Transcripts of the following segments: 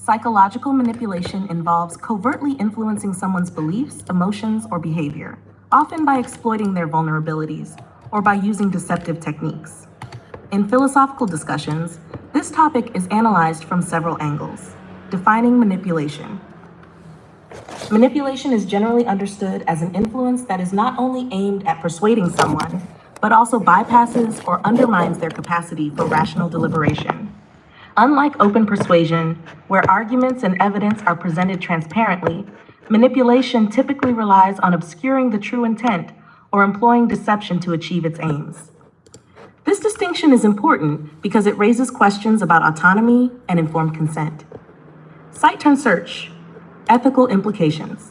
Psychological manipulation involves covertly influencing someone's beliefs, emotions, or behavior, often by exploiting their vulnerabilities or by using deceptive techniques. In philosophical discussions, this topic is analyzed from several angles. Defining manipulation. Manipulation is generally understood as an influence that is not only aimed at persuading someone, but also bypasses or undermines their capacity for rational deliberation. Unlike open persuasion, where arguments and evidence are presented transparently, manipulation typically relies on obscuring the true intent or employing deception to achieve its aims. This distinction is important because it raises questions about autonomy and informed consent. Cite-turn-search. Ethical implications.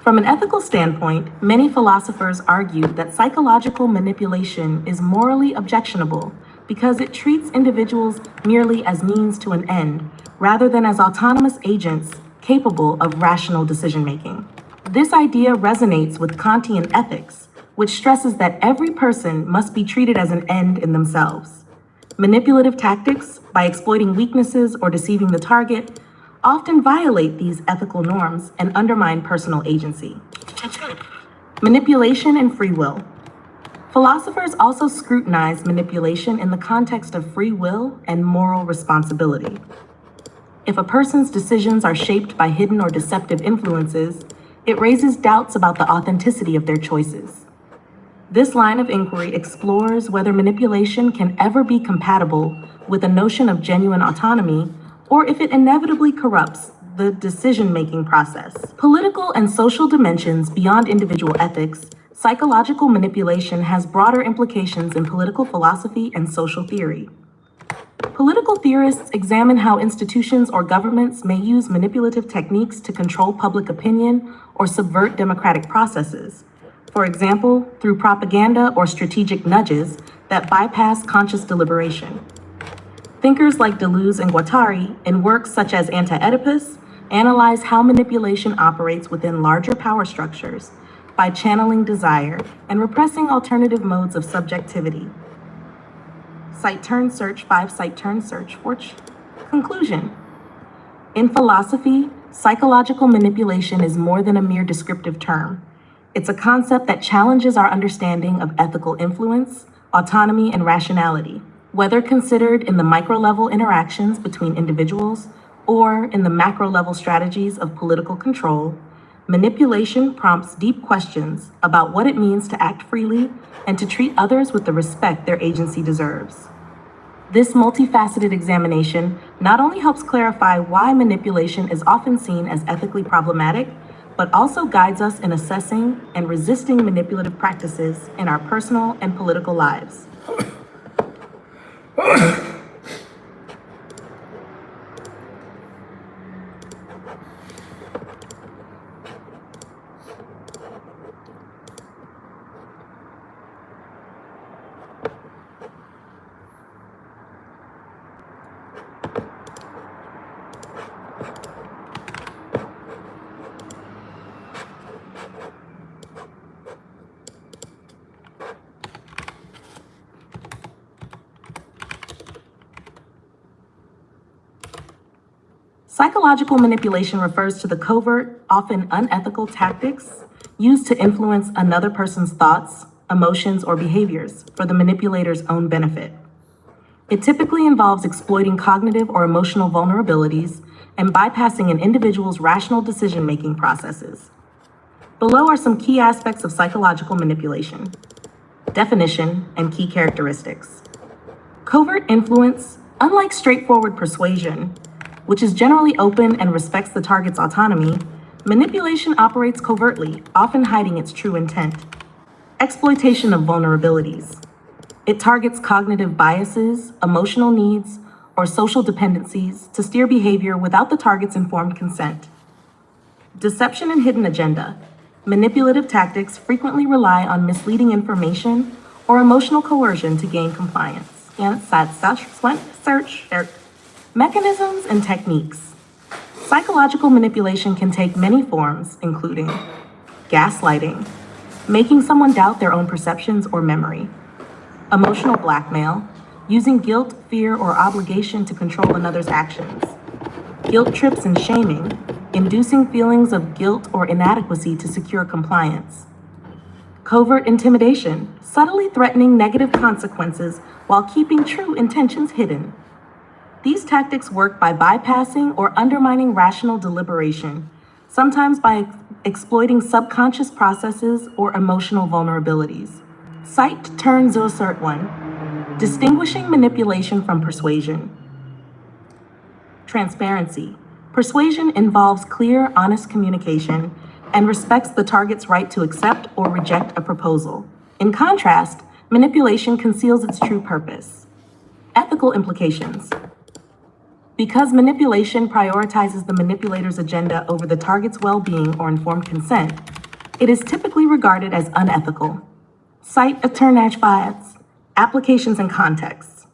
From an ethical standpoint, many philosophers argue that psychological manipulation is morally objectionable because it treats individuals merely as means to an end, rather than as autonomous agents capable of rational decision-making. This idea resonates with Kantian ethics, which stresses that every person must be treated as an end in themselves. Manipulative tactics, by exploiting weaknesses or deceiving the target, often violate these ethical norms and undermine personal agency. Manipulation and free will. Philosophers also scrutinize manipulation in the context of free will and moral responsibility. If a person's decisions are shaped by hidden or deceptive influences, it raises doubts about the authenticity of their choices. This line of inquiry explores whether manipulation can ever be compatible with a notion of genuine autonomy, or if it inevitably corrupts the decision-making process. Political and social dimensions beyond individual ethics, psychological manipulation has broader implications in political philosophy and social theory. Political theorists examine how institutions or governments may use manipulative techniques to control public opinion or subvert democratic processes. For example, through propaganda or strategic nudges that bypass conscious deliberation. Thinkers like Deleuze and Guattari, in works such as Anti-Oedipus, analyze how manipulation operates within larger power structures by channeling desire and repressing alternative modes of subjectivity. Cite-turn-search, 5 cite-turn-search. Conclusion. In philosophy, psychological manipulation is more than a mere descriptive term. It's a concept that challenges our understanding of ethical influence, autonomy, and rationality. Whether considered in the micro-level interactions between individuals or in the macro-level strategies of political control, manipulation prompts deep questions about what it means to act freely and to treat others with the respect their agency deserves. This multifaceted examination not only helps clarify why manipulation is often seen as ethically problematic, but also guides us in assessing and resisting manipulative practices in our personal and political lives. Psychological manipulation refers to the covert, often unethical tactics used to influence another person's thoughts, emotions, or behaviors for the manipulator's own benefit. It typically involves exploiting cognitive or emotional vulnerabilities and bypassing an individual's rational decision-making processes. Below are some key aspects of psychological manipulation. Definition and key characteristics. Covert influence, unlike straightforward persuasion, which is generally open and respects the target's autonomy, manipulation operates covertly, often hiding its true intent. Exploitation of vulnerabilities. It targets cognitive biases, emotional needs, or social dependencies to steer behavior without the target's informed consent. Deception and hidden agenda. Manipulative tactics frequently rely on misleading information or emotional coercion to gain compliance. Mechanisms and techniques. Psychological manipulation can take many forms, including gaslighting, making someone doubt their own perceptions or memory; emotional blackmail, using guilt, fear, or obligation to control another's actions; guilt trips and shaming, inducing feelings of guilt or inadequacy to secure compliance. Covert intimidation, subtly threatening negative consequences while keeping true intentions hidden. These tactics work by bypassing or undermining rational deliberation, sometimes by exploiting subconscious processes or emotional vulnerabilities. Cite, turn, assert 1. Distinguishing manipulation from persuasion. Transparency. Persuasion involves clear, honest communication and respects the target's right to accept or reject a proposal. In contrast, manipulation conceals its true purpose. Ethical implications. Because manipulation prioritizes the manipulator's agenda over the target's well-being or informed consent, it is typically regarded as unethical. Cite Aternach. Applications and contexts.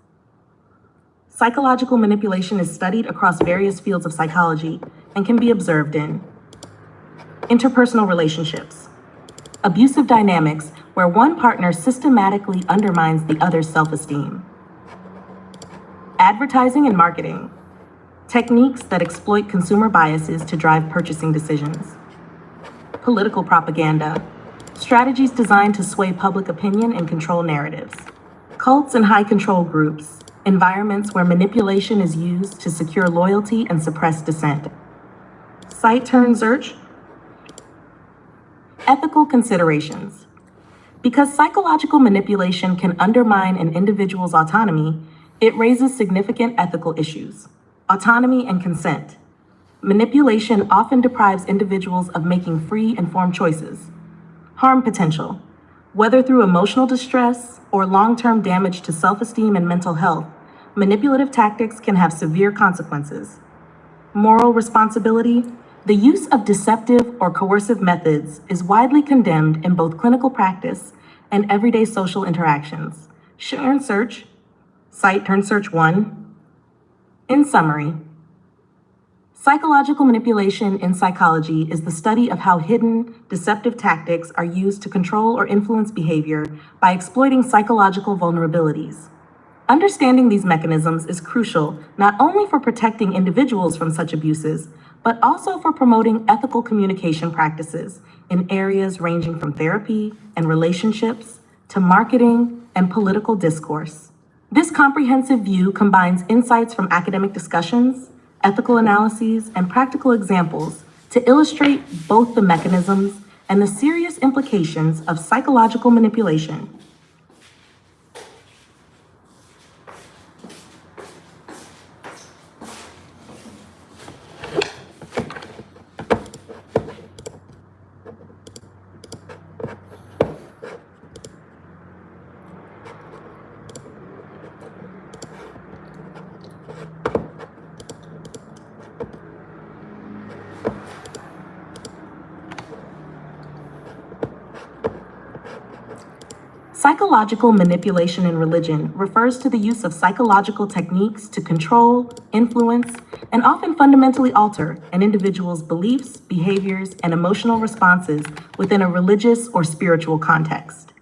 Psychological manipulation is studied across various fields of psychology and can be observed in interpersonal relationships, abusive dynamics where one partner systematically undermines the other's self-esteem, advertising and marketing, techniques that exploit consumer biases to drive purchasing decisions, political propaganda, strategies designed to sway public opinion and control narratives, cults and high control groups, environments where manipulation is used to secure loyalty and suppress dissent. Cite, turn, search. Ethical considerations. Because psychological manipulation can undermine an individual's autonomy, it raises significant ethical issues. Autonomy and consent. Manipulation often deprives individuals of making free, informed choices. Harm potential. Whether through emotional distress or long-term damage to self-esteem and mental health, manipulative tactics can have severe consequences. Moral responsibility. The use of deceptive or coercive methods is widely condemned in both clinical practice and everyday social interactions. Turn search. Cite, turn search 1. In summary, psychological manipulation in psychology is the study of how hidden, deceptive tactics are used to control or influence behavior by exploiting psychological vulnerabilities. Understanding these mechanisms is crucial not only for protecting individuals from such abuses, but also for promoting ethical communication practices in areas ranging from therapy and relationships to marketing and political discourse. This comprehensive view combines insights from academic discussions, ethical analyses, and practical examples to illustrate both the mechanisms and the serious implications of psychological manipulation. Psychological manipulation in religion refers to the use of psychological techniques to control, influence, and often fundamentally alter an individual's beliefs, behaviors, and emotional responses within a religious or spiritual context.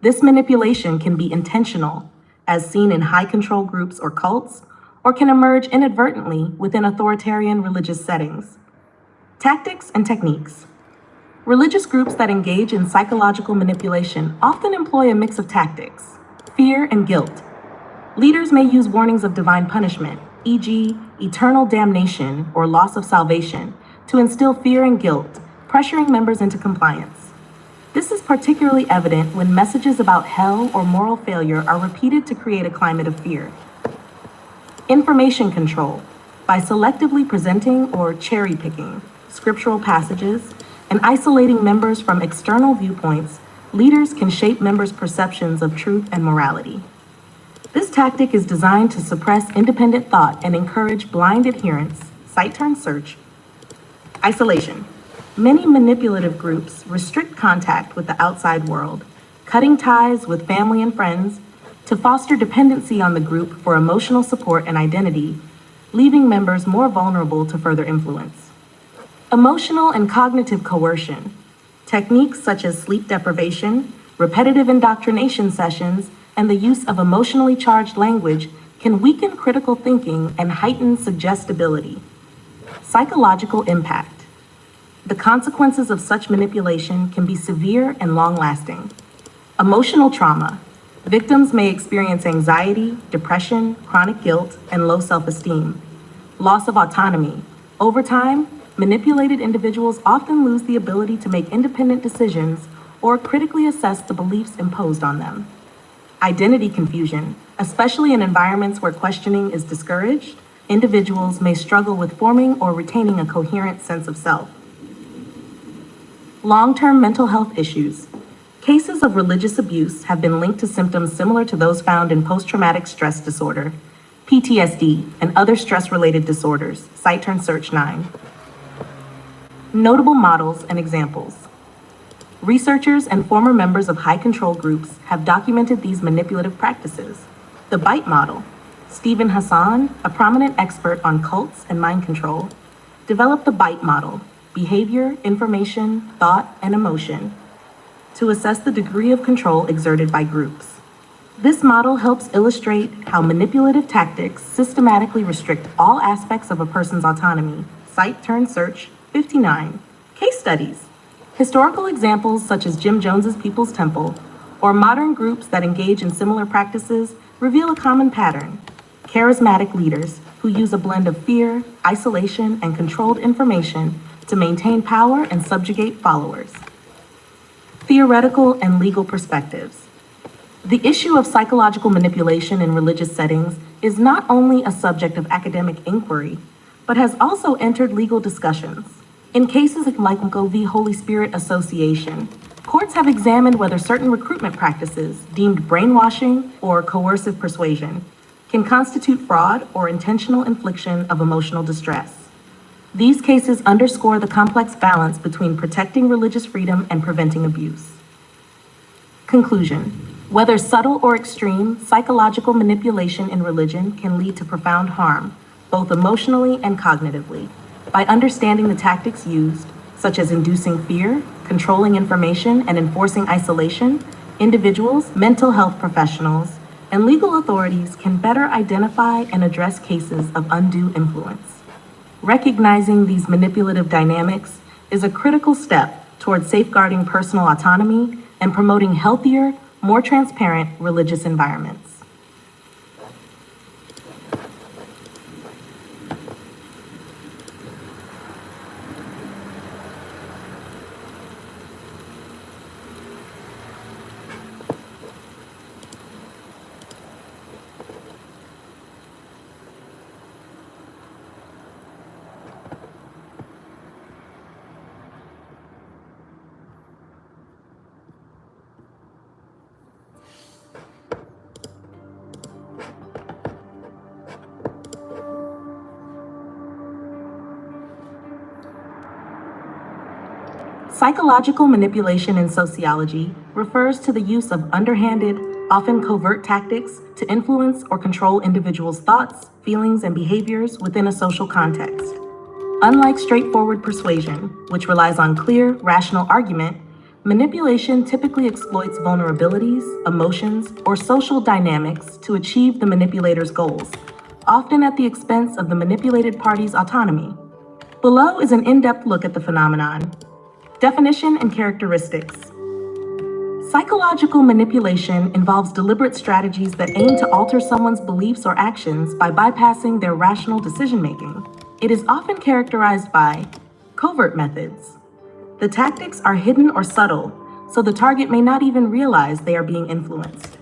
This manipulation can be intentional, as seen in high control groups or cults, or can emerge inadvertently within authoritarian religious settings. Tactics and techniques. Religious groups that engage in psychological manipulation often employ a mix of tactics, fear and guilt. Leaders may use warnings of divine punishment, e.g., eternal damnation or loss of salvation, to instill fear and guilt, pressuring members into compliance. This is particularly evident when messages about hell or moral failure are repeated to create a climate of fear. Information control, by selectively presenting or cherry-picking scriptural passages and isolating members from external viewpoints, leaders can shape members' perceptions of truth and morality. This tactic is designed to suppress independent thought and encourage blind adherence, cite-turn-search. Isolation. Many manipulative groups restrict contact with the outside world, cutting ties with family and friends to foster dependency on the group for emotional support and identity, leaving members more vulnerable to further influence. Emotional and cognitive coercion. Techniques such as sleep deprivation, repetitive indoctrination sessions, and the use of emotionally charged language can weaken critical thinking and heighten suggestibility. Psychological impact. The consequences of such manipulation can be severe and long-lasting. Emotional trauma. Victims may experience anxiety, depression, chronic guilt, and low self-esteem. Loss of autonomy. Over time, manipulated individuals often lose the ability to make independent decisions or critically assess the beliefs imposed on them. Identity confusion. Especially in environments where questioning is discouraged, individuals may struggle with forming or retaining a coherent sense of self. Long-term mental health issues. Cases of religious abuse have been linked to symptoms similar to those found in post-traumatic stress disorder, PTSD, and other stress-related disorders. Cite-Search 9. Notable models and examples. Researchers and former members of high-control groups have documented these manipulative practices. The BITE model. Stephen Hassan, a prominent expert on cults and mind control, developed the BITE model, behavior, information, thought, and emotion, to assess the degree of control exerted by groups. This model helps illustrate how manipulative tactics systematically restrict all aspects of a person's autonomy. Cite-Search 59. Case studies. Historical examples such as Jim Jones's People's Temple or modern groups that engage in similar practices reveal a common pattern. Charismatic leaders who use a blend of fear, isolation, and controlled information to maintain power and subjugate followers. Theoretical and legal perspectives. The issue of psychological manipulation in religious settings is not only a subject of academic inquiry, but has also entered legal discussions. In cases like v. Holy Spirit Association, courts have examined whether certain recruitment practices, deemed brainwashing or coercive persuasion, can constitute fraud or intentional infliction of emotional distress. These cases underscore the complex balance between protecting religious freedom and preventing abuse. Conclusion. Whether subtle or extreme, psychological manipulation in religion can lead to profound harm, both emotionally and cognitively. By understanding the tactics used, such as inducing fear, controlling information, and enforcing isolation, individuals, mental health professionals, and legal authorities can better identify and address cases of undue influence. Recognizing these manipulative dynamics is a critical step towards safeguarding personal autonomy and promoting healthier, more transparent religious environments. Psychological manipulation in sociology refers to the use of underhanded, often covert tactics to influence or control individuals' thoughts, feelings, and behaviors within a social context. Unlike straightforward persuasion, which relies on clear, rational argument, manipulation typically exploits vulnerabilities, emotions, or social dynamics to achieve the manipulator's goals, often at the expense of the manipulated party's autonomy. Below is an in-depth look at the phenomenon. Definition and characteristics. Psychological manipulation involves deliberate strategies that aim to alter someone's beliefs or actions by bypassing their rational decision-making. It is often characterized by covert methods. The tactics are hidden or subtle, so the target may not even realize they are being influenced.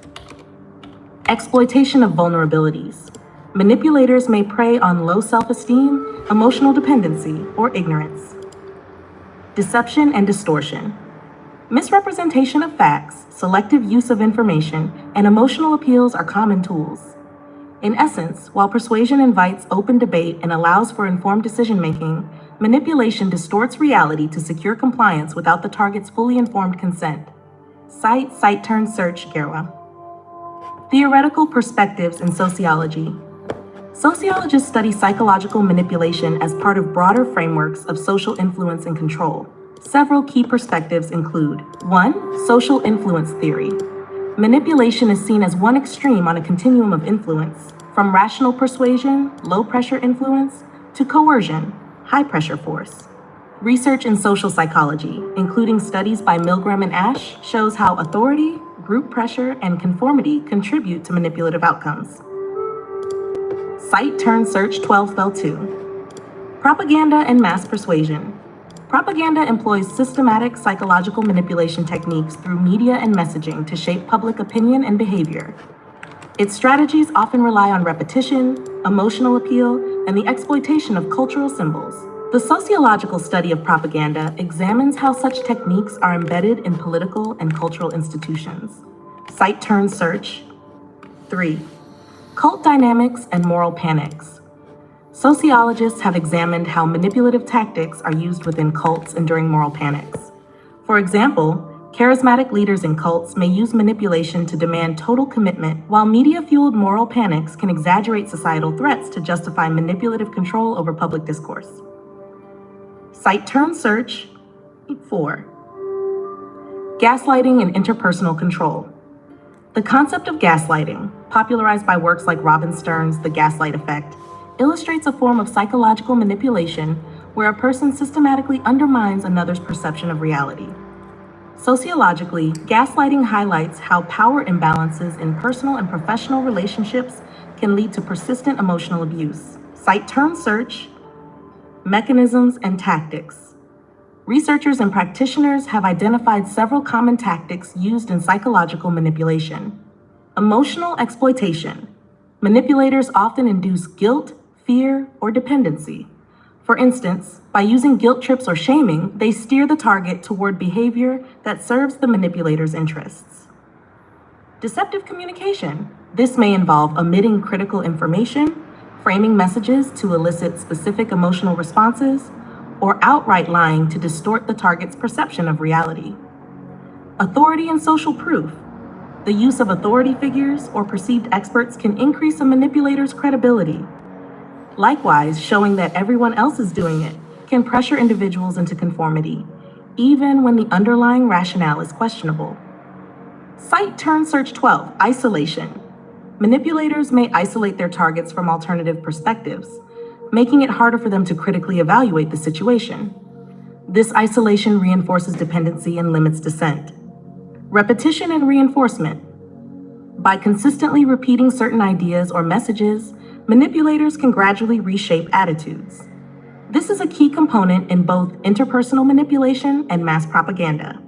Exploitation of vulnerabilities. Manipulators may prey on low self-esteem, emotional dependency, or ignorance. Deception and distortion. Misrepresentation of facts, selective use of information, and emotional appeals are common tools. In essence, while persuasion invites open debate and allows for informed decision-making, manipulation distorts reality to secure compliance without the target's fully informed consent. Cite-Search Gerwa. Theoretical perspectives in sociology. Sociologists study psychological manipulation as part of broader frameworks of social influence and control. Several key perspectives include: 1. Social influence theory. Manipulation is seen as one extreme on a continuum of influence, from rational persuasion, low-pressure influence, to coercion, high-pressure force. Research in social psychology, including studies by Milgram and Ash, shows how authority, group pressure, and conformity contribute to manipulative outcomes. Cite, turn, search 12 fell 2. Propaganda and mass persuasion. Propaganda employs systematic psychological manipulation techniques through media and messaging to shape public opinion and behavior. Its strategies often rely on repetition, emotional appeal, and the exploitation of cultural symbols. The sociological study of propaganda examines how such techniques are embedded in political and cultural institutions. Cite, turn, search 3. Cult dynamics and moral panics. Sociologists have examined how manipulative tactics are used within cults and during moral panics. For example, charismatic leaders in cults may use manipulation to demand total commitment, while media-fueled moral panics can exaggerate societal threats to justify manipulative control over public discourse. Cite, turn, search 4. Gaslighting and interpersonal control. The concept of gaslighting, popularized by works like Robin Stern's The Gaslight Effect, illustrates a form of psychological manipulation where a person systematically undermines another's perception of reality. Sociologically, gaslighting highlights how power imbalances in personal and professional relationships can lead to persistent emotional abuse. Cite, turn, search mechanisms and tactics. Researchers and practitioners have identified several common tactics used in psychological manipulation. Emotional exploitation. Manipulators often induce guilt, fear, or dependency. For instance, by using guilt trips or shaming, they steer the target toward behavior that serves the manipulator's interests. Deceptive communication. This may involve omitting critical information, framing messages to elicit specific emotional responses, or outright lying to distort the target's perception of reality. Authority and social proof. The use of authority figures or perceived experts can increase a manipulator's credibility. Likewise, showing that everyone else is doing it can pressure individuals into conformity, even when the underlying rationale is questionable. Cite, turn, search 12, isolation. Manipulators may isolate their targets from alternative perspectives, making it harder for them to critically evaluate the situation. This isolation reinforces dependency and limits dissent. Repetition and reinforcement. By consistently repeating certain ideas or messages, manipulators can gradually reshape attitudes. This is a key component in both interpersonal manipulation and mass propaganda.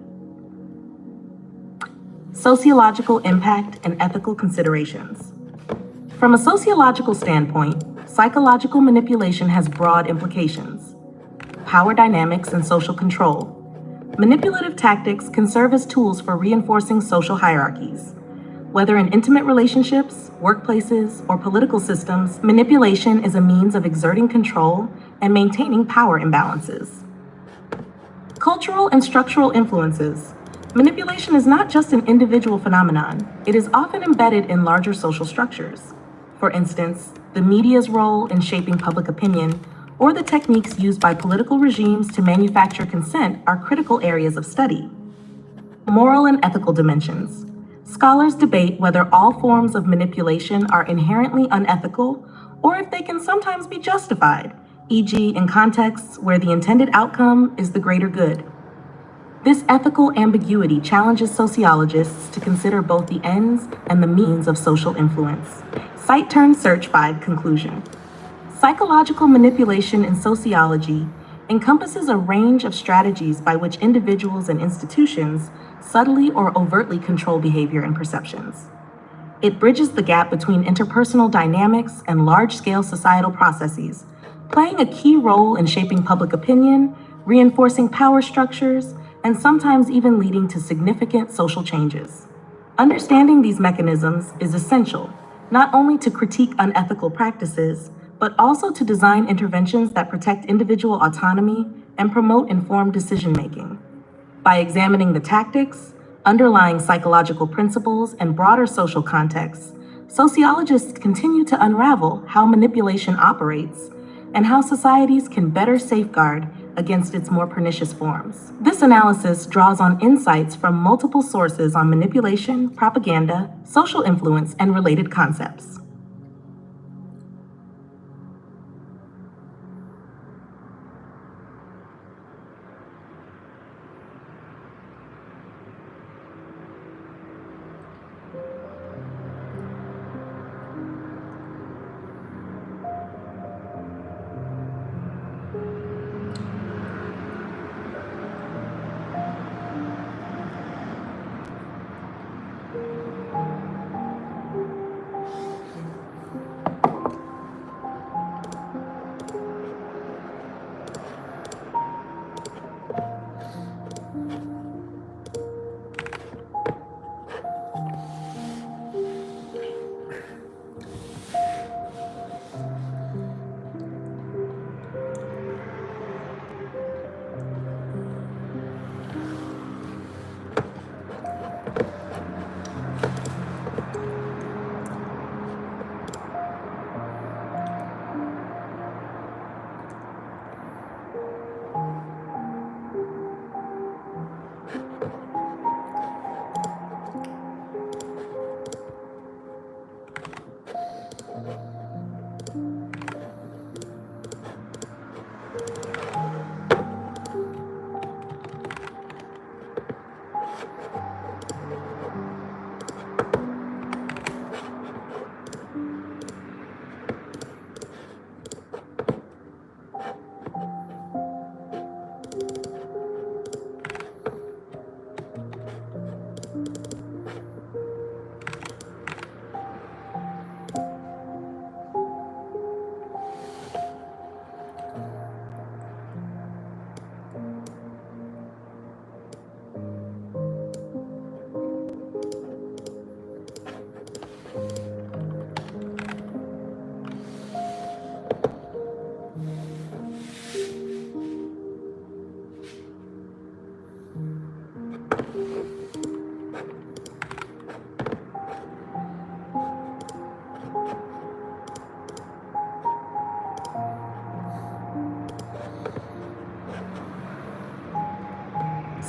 Sociological impact and ethical considerations. From a sociological standpoint, psychological manipulation has broad implications. Power dynamics and social control. Manipulative tactics can serve as tools for reinforcing social hierarchies. Whether in intimate relationships, workplaces, or political systems, manipulation is a means of exerting control and maintaining power imbalances. Cultural and structural influences. Manipulation is not just an individual phenomenon, it is often embedded in larger social structures. For instance, the media's role in shaping public opinion or the techniques used by political regimes to manufacture consent are critical areas of study. Moral and ethical dimensions. Scholars debate whether all forms of manipulation are inherently unethical or if they can sometimes be justified, e.g., in contexts where the intended outcome is the greater good. This ethical ambiguity challenges sociologists to consider both the ends and the means of social influence. Cite, turn, search 5, conclusion. Psychological manipulation in sociology encompasses a range of strategies by which individuals and institutions subtly or overtly control behavior and perceptions. It bridges the gap between interpersonal dynamics and large-scale societal processes, playing a key role in shaping public opinion, reinforcing power structures, and sometimes even leading to significant social changes. Understanding these mechanisms is essential, not only to critique unethical practices, but also to design interventions that protect individual autonomy and promote informed decision-making. By examining the tactics, underlying psychological principles, and broader social contexts, sociologists continue to unravel how manipulation operates and how societies can better safeguard against its more pernicious forms. This analysis draws on insights from multiple sources on manipulation, propaganda, social influence, and related concepts.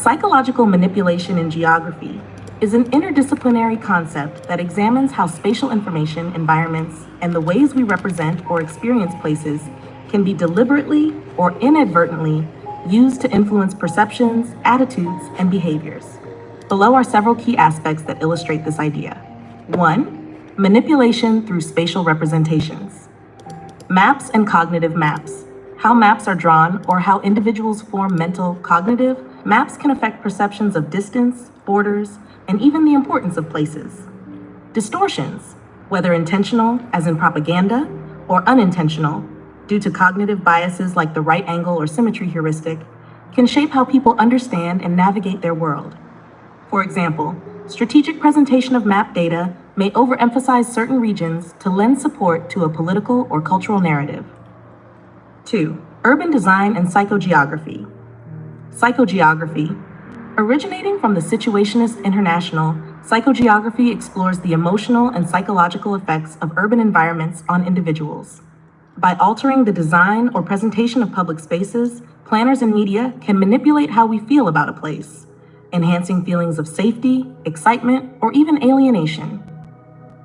Psychological manipulation in geography is an interdisciplinary concept that examines how spatial information, environments, and the ways we represent or experience places can be deliberately or inadvertently used to influence perceptions, attitudes, and behaviors. Below are several key aspects that illustrate this idea. 1. Manipulation through spatial representations. Maps and cognitive maps. How maps are drawn or how individuals form mental, cognitive maps can affect perceptions of distance, borders, and even the importance of places. Distortions, whether intentional, as in propaganda, or unintentional, due to cognitive biases like the right angle or symmetry heuristic, can shape how people understand and navigate their world. For example, strategic presentation of map data may overemphasize certain regions to lend support to a political or cultural narrative. 2. Urban design and psychogeography. Psychogeography. Originating from the Situationist International, psychogeography explores the emotional and psychological effects of urban environments on individuals. By altering the design or presentation of public spaces, planners and media can manipulate how we feel about a place, enhancing feelings of safety, excitement, or even alienation.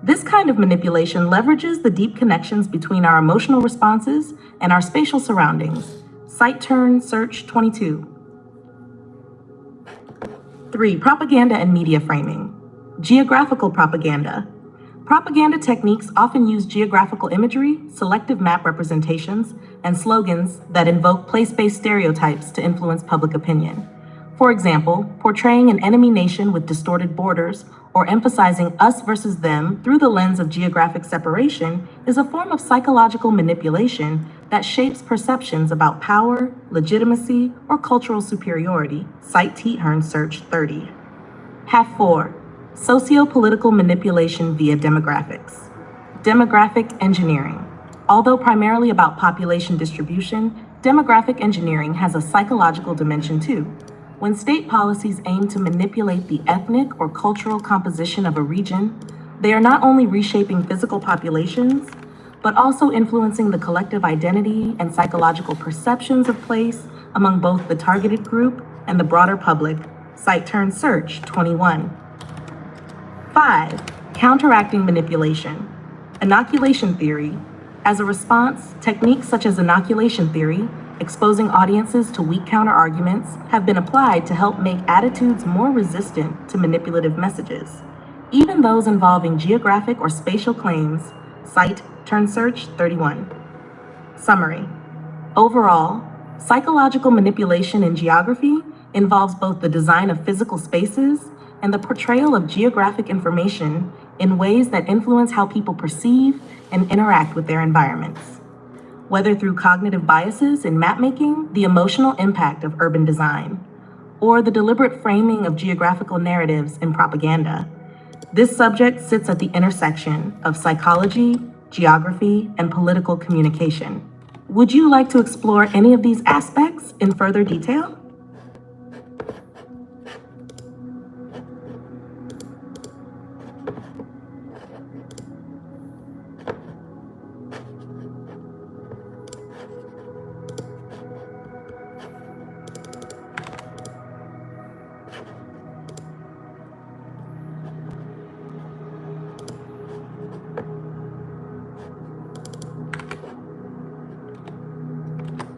This kind of manipulation leverages the deep connections between our emotional responses and our spatial surroundings. Cite Turn Search 22. 3. Propaganda and media framing. Geographical propaganda. Propaganda techniques often use geographical imagery, selective map representations, and slogans that invoke place-based stereotypes to influence public opinion. For example, portraying an enemy nation with distorted borders or emphasizing us versus them through the lens of geographic separation is a form of psychological manipulation that shapes perceptions about power, legitimacy, or cultural superiority. Cite T. Hearn Search 30. Half 4. Socio-political manipulation via demographics. Demographic engineering. Although primarily about population distribution, demographic engineering has a psychological dimension too. When state policies aim to manipulate the ethnic or cultural composition of a region, they are not only reshaping physical populations, but also influencing the collective identity and psychological perceptions of place among both the targeted group and the broader public. Cite Turn Search 21. 5. Counteracting manipulation. Inoculation theory. As a response, techniques such as inoculation theory, exposing audiences to weak counter-arguments, have been applied to help make attitudes more resistant to manipulative messages, even those involving geographic or spatial claims. Cite Turn Search 31. Summary. Overall, psychological manipulation in geography involves both the design of physical spaces and the portrayal of geographic information in ways that influence how people perceive and interact with their environments. Whether through cognitive biases in mapmaking, the emotional impact of urban design, or the deliberate framing of geographical narratives in propaganda, this subject sits at the intersection of psychology, geography, and political communication. Would you like to explore any of these aspects in further detail?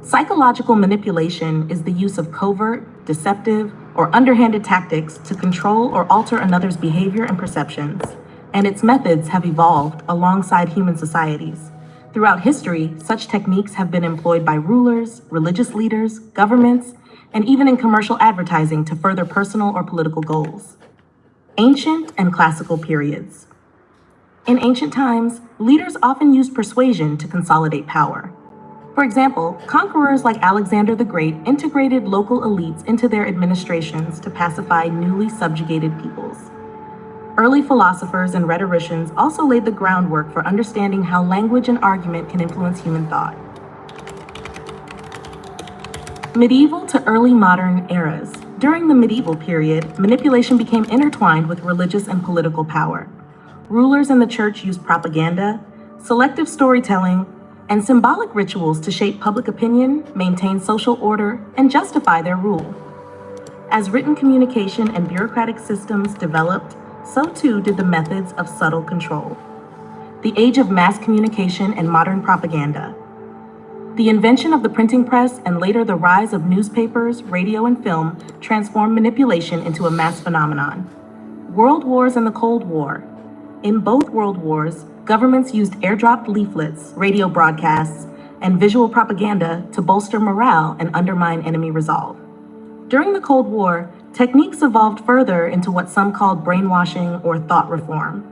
Psychological manipulation is the use of covert, deceptive, or underhanded tactics to control or alter another's behavior and perceptions, and its methods have evolved alongside human societies. Throughout history, such techniques have been employed by rulers, religious leaders, governments, and even in commercial advertising to further personal or political goals. Ancient and classical periods. In ancient times, leaders often used persuasion to consolidate power. For example, conquerors like Alexander the Great integrated local elites into their administrations to pacify newly subjugated peoples. Early philosophers and rhetoricians also laid the groundwork for understanding how language and argument can influence human thought. Medieval to early modern eras. During the medieval period, manipulation became intertwined with religious and political power. Rulers in the church used propaganda, selective storytelling, and symbolic rituals to shape public opinion, maintain social order, and justify their rule. As written communication and bureaucratic systems developed, so too did the methods of subtle control. The age of mass communication and modern propaganda. The invention of the printing press and later the rise of newspapers, radio, and film transformed manipulation into a mass phenomenon. World Wars and the Cold War. In both world wars, governments used airdropped leaflets, radio broadcasts, and visual propaganda to bolster morale and undermine enemy resolve. During the Cold War, techniques evolved further into what some called brainwashing or thought reform,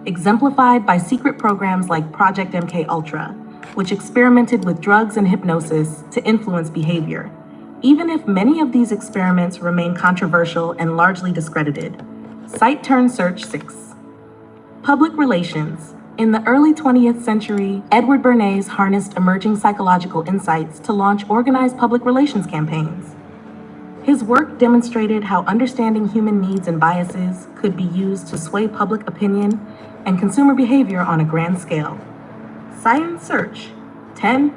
exemplified by secret programs like Project MK-Ultra, which experimented with drugs and hypnosis to influence behavior, even if many of these experiments remain controversial and largely discredited. Cite-Turn-Search 6. Public relations. In the early 20th century, Edward Bernays harnessed emerging psychological insights to launch organized public relations campaigns. His work demonstrated how understanding human needs and biases could be used to sway public opinion and consumer behavior on a grand scale. Science Search 10.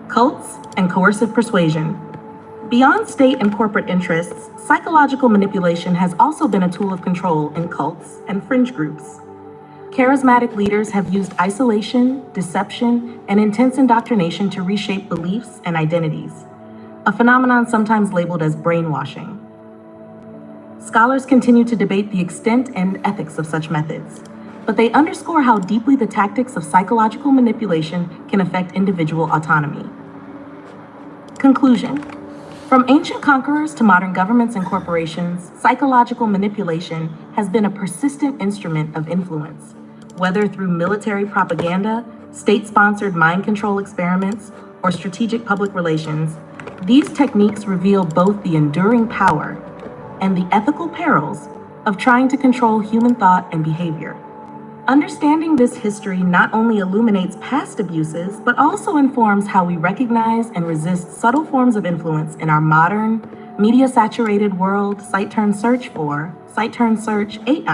Cults and coercive persuasion. Beyond state and corporate interests, psychological manipulation has also been a tool of control in cults and fringe groups. Charismatic leaders have used isolation, deception, and intense indoctrination to reshape beliefs and identities, a phenomenon sometimes labeled as brainwashing. Scholars continue to debate the extent and ethics of such methods, but they underscore how deeply the tactics of psychological manipulation can affect individual autonomy. Conclusion. From ancient conquerors to modern governments and corporations, psychological manipulation has been a persistent instrument of influence, whether through military propaganda, state-sponsored mind control experiments, or strategic public relations. These techniques reveal both the enduring power and the ethical perils of trying to control human thought and behavior. Understanding this history not only illuminates past abuses, but also informs how we recognize and resist subtle forms of influence in our modern, media-saturated world. Cite-Turn-Search 8.